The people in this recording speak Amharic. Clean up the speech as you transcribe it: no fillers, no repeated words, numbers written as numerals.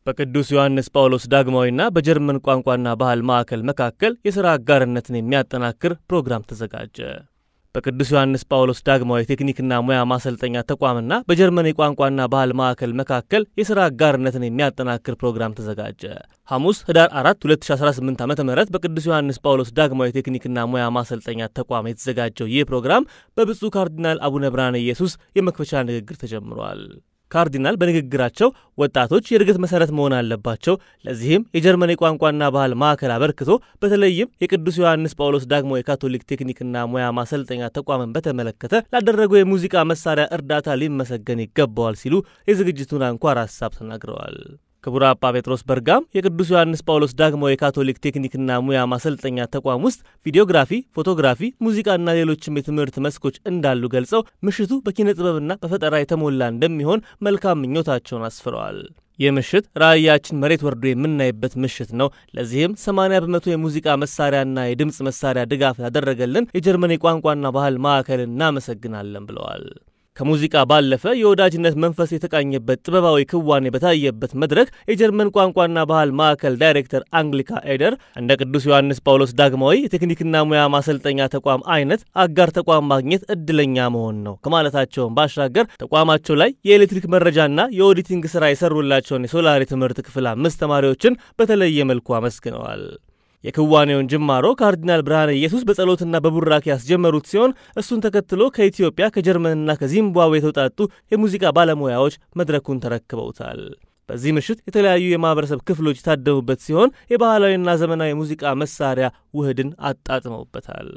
በቅዱስ ዮሐንስ ጳውሎስ ዳግማዊና በጀርመን ቋንቋና ባህል ማዕከል መካከል የሥራ አጋርነትን የሚያጠናክር ፕሮግራም ተዘጋጀ። በቅዱስ ዮሐንስ ጳውሎስ ዳግማዊ ቴክኒክና ሙያ ማሰልጠኛ ተቋምና በጀርመን ቋንቋና ባህል ማዕከል መካከል የሥራ አጋርነትን የሚያጠናክር ፕሮግራም ተዘጋጀ። ሐሙስ ህዳር 4 2018 ዓ.ም በቅዱስ ዮሐንስ ጳውሎስ ዳግማዊ ቴክኒክና ሙያ ማሰልጠኛ ተቋም የተዘጋጀው ይህ ፕሮግራም በብፁዕ ካርዲናል አቡነ ብርሃነ ኢየሱስ የመክፈቻ ንግግር ተጀምሯል። ካርዲናል በንግግራቸው ወጣቶች የእድገት መሰረት መሆን አለባቸው፣ ለዚህም የጀርመን ቋንቋና ባህል ማዕከል አበርክቶ በተለይም የቅዱስ ዮሐንስ ጳውሎስ ዳግማዊ የካቶሊክ ቴክኒክና ሙያ ማሰልጠኛ ተቋምን በተመለከተ ላደረገው የሙዚቃ መሳሪያ እርዳታ ሊመሰገን ይገባዋል ሲሉ የዝግጅቱን አንኳር ሐሳብ ተናግረዋል። ክቡር አባ ጴጥሮስ በርጋም የቅዱስ ዮሐንስ ጳውሎስ ዳግማዊ የካቶሊክ ቴክኒክና ሙያ ማሰልጠኛ ተቋም ውስጥ ቪዲዮግራፊ፣ ፎቶግራፊ፣ ሙዚቃና ሌሎችም የትምህርት መስኮች እንዳሉ ገልጸው ምሽቱ በኪነ ጥበብና በፈጠራ የተሞላ እንደሚሆን መልካም ምኞታቸውን አስፍረዋል። ይህ ምሽት ራእያችን መሬት ወርዶ የምናይበት ምሽት ነው። ለዚህም 80% የሙዚቃ መሳሪያና የድምጽ መሳሪያ ድጋፍ ያደረገልን የጀርመን ቋንቋና ባህል ማዕከል እናመሰግናለን ብለዋል። ከሙዚቃ ባለፈ የወዳጅነት መንፈስ የተቃኘበት ጥበባዊ ክዋኔ በታየበት መድረክ የጀርመን ቋንቋና ባህል ማዕከል ዳይሬክተር አንግሊካ ኤደር እንደ ቅዱስ ዮሐንስ ጳውሎስ ዳግማዊ የቴክኒክና ሙያ ማሰልጠኛ ተቋም አይነት አጋር ተቋም ማግኘት እድለኛ መሆን ነው ከማለታቸውን ባሻገር ተቋማቸው ላይ የኤሌክትሪክ መረጃና የኦዲቲንግ ሥራ የሰሩላቸውን የሶላር ትምህርት ክፍል 5 ተማሪዎችን በተለየ መልኩ አመስግነዋል። የክዋኔውን ጅማሮ ካርዲናል ብርሃነ ኢየሱስ በጸሎትና በቡራኪ ያስጀመሩት ሲሆን እሱን ተከትሎ ከኢትዮጵያ ከጀርመንና ከዚምባብዌ የተውጣጡ የሙዚቃ ባለሙያዎች መድረኩን ተረክበውታል። በዚህ ምሽት የተለያዩ የማህበረሰብ ክፍሎች የታደሙበት ሲሆን የባህላዊና ዘመናዊ ሙዚቃ መሳሪያ ውህድን አጣጥመውበታል።